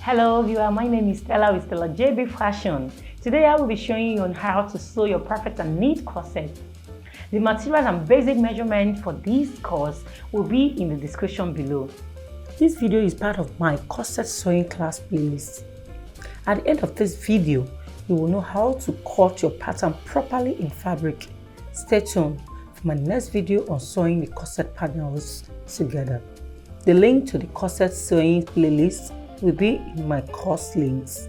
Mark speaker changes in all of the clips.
Speaker 1: Hello viewer, my name is Stella with Stella JB Fashion. Today I will be showing you on how to sew your perfect and neat corset. The materials and basic measurements for this course will be in the description below. This video is part of my corset sewing class playlist. At the end of this video, you will know how to cut your pattern properly in fabric. Stay tuned for my next video on sewing the corset patterns together. The link to the corset sewing playlist will be in my course links.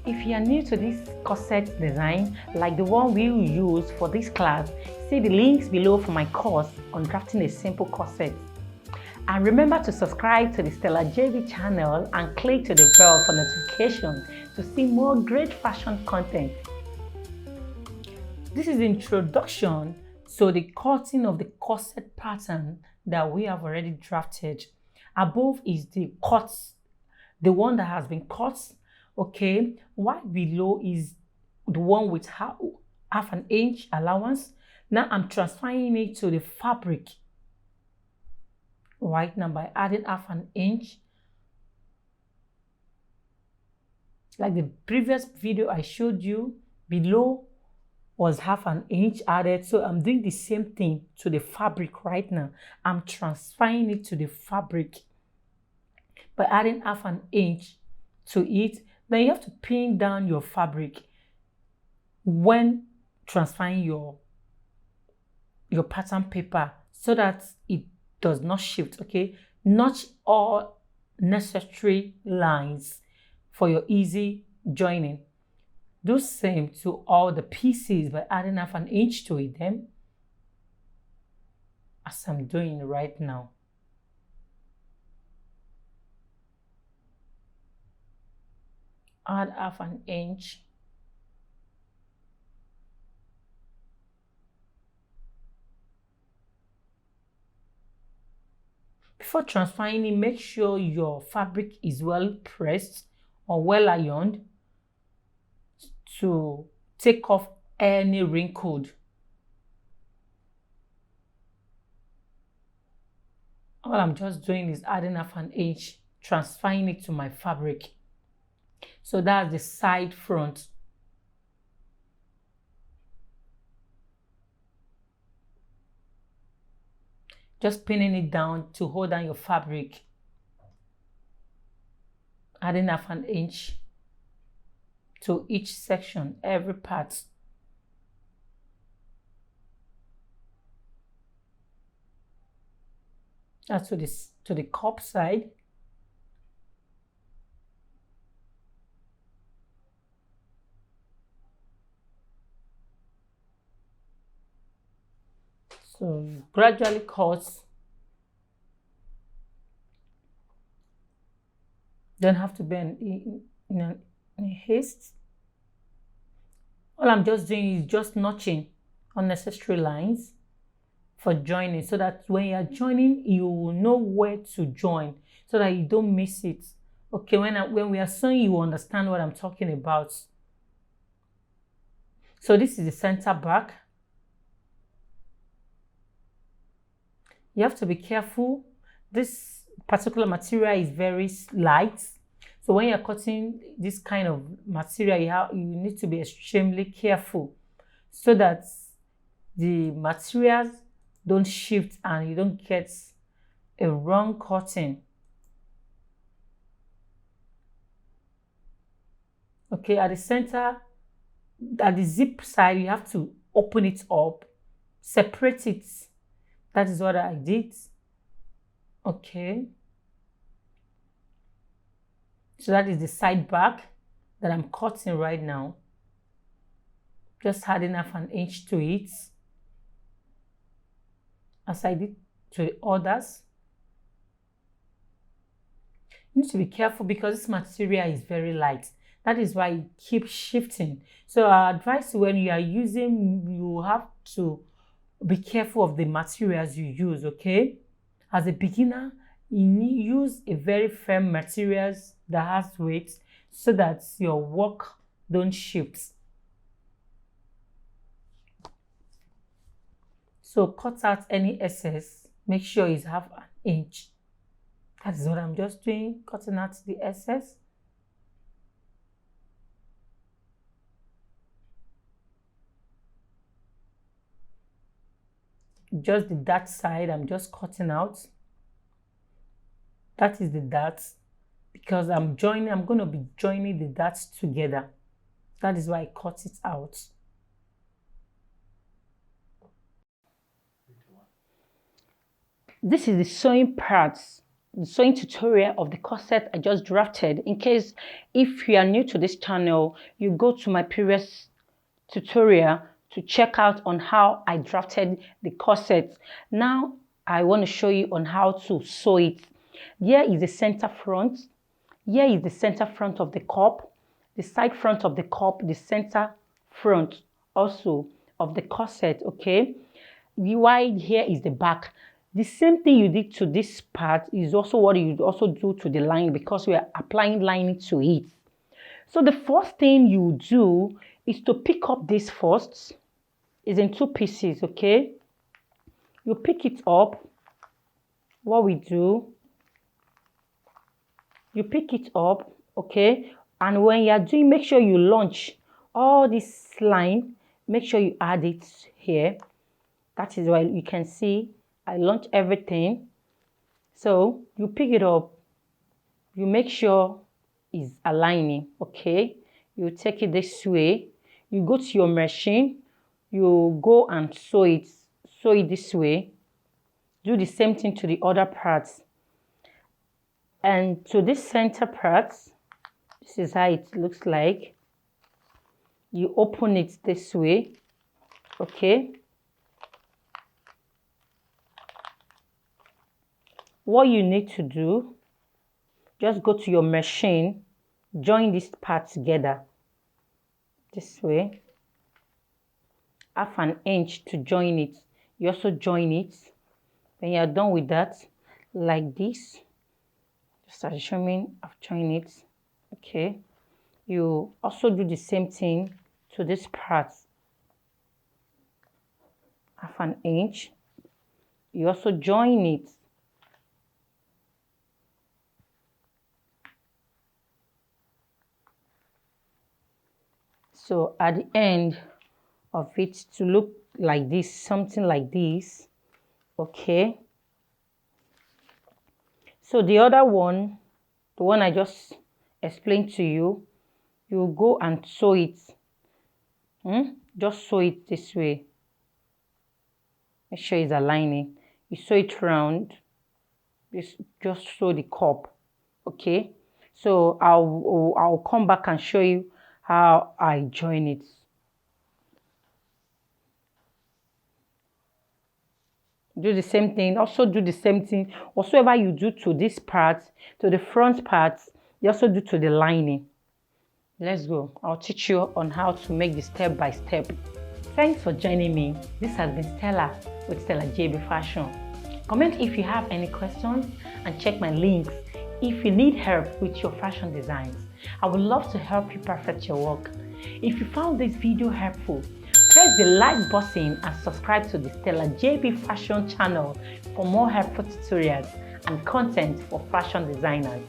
Speaker 1: If you are new to this corset design, like the one we will use for this class, see the links below for my course on drafting a simple corset. And remember to subscribe to the Stella JB channel and click to the bell for notifications to see more great fashion content. This is the introduction to the cutting of the corset pattern that we have already drafted. Above is the cuts, the one that has been cut, okay, while below is the one with half an inch allowance. Now I'm transferring it to the fabric right now by adding half an inch. Like the previous video I showed you, below was half an inch added, so I'm doing the same thing to the fabric right now. I'm transferring it to the fabric by adding half an inch to it. Then you have to pin down your fabric when transferring your pattern paper so that it does not shift, okay? Notch all necessary lines for your easy joining. Do same to all the pieces by adding half an inch to it then, as I'm doing right now. Add half an inch. Before transferring it, make sure your fabric is well pressed or well ironed to take off any wrinkle. All I'm just doing is adding half an inch, transferring it to my fabric. So that's the side front. Just pinning it down to hold down your fabric. Adding half an inch to each section, every part. That's to the cup side. So gradually cut. Don't have to be in haste. All I'm just doing is just notching unnecessary lines for joining, so that when you are joining, you will know where to join so that you don't miss it. Okay, when we are sewing, you will understand what I'm talking about. So this is the center back. You have to be careful. This particular material is very light. So when you're cutting this kind of material, you need to be extremely careful so that the materials don't shift and you don't get a wrong cutting. Okay, at the center, at the zip side, you have to open it up, separate it. That is what I did. Okay. So that is the side back that I'm cutting right now. Just adding half an inch to it, as I did to the others. You need to be careful because this material is very light. That is why it keeps shifting. So our advice, when you are using, you have to be careful of the materials you use, okay? As a beginner, you need use a very firm materials that has weight so that your work don't shift. So cut out any excess. Make sure it's half an inch. That is what I'm just doing, cutting out the excess. just the dart side. I'm just cutting out. That is the darts, because I'm going to be joining the darts together. That is why I cut it out. This is the sewing parts, the sewing tutorial of the corset I just drafted. In case if you are new to this channel, you go to my previous tutorial to check out on how I drafted the corset. Now I want to show you on how to sew it. Here is the center front. Here is the center front of the cup, the side front of the cup, the center front also of the corset, okay? The wide here is the back. The same thing you did to this part is also what you also do to the lining, because we are applying lining to it. So the first thing you do is to pick up this first. It's in 2 pieces, okay? You pick it up. What we do, you pick it up, okay? And when you are doing, make sure you launch all this line. Make sure you add it here. That is why you can see I launch everything. So you pick it up. You make sure it's aligning, okay? You take it this way. You go to your machine. You go and sew it this way. Do the same thing to the other parts. And to this center part, this is how it looks like. You open it this way, okay? What you need to do, just go to your machine, join this part together this way. 1/2 inch to join it. You also join it. When you are done with that, like this, just assuming I've joined it, okay? You also do the same thing to this part. 1/2 inch. You also join it. So at the end of it to look like this, something like this, okay? So the other one, the one I just explained to you, you go and sew it. Just sew it this way. Make sure it's aligning. You sew it round. Just sew the cup, okay? So I'll come back and show you how I join it. Do the same thing. Also do the same thing. Whatsoever you do to this part, to the front part, you also do to the lining. Let's go. I'll teach you on how to make the step by step. Thanks for joining me. This has been Stella with Stella JB Fashion. Comment if you have any questions and check my links if you need help with your fashion designs. I would love to help you perfect your work. If you found this video helpful, press the like button and subscribe to the Stella JB Fashion channel for more helpful tutorials and content for fashion designers.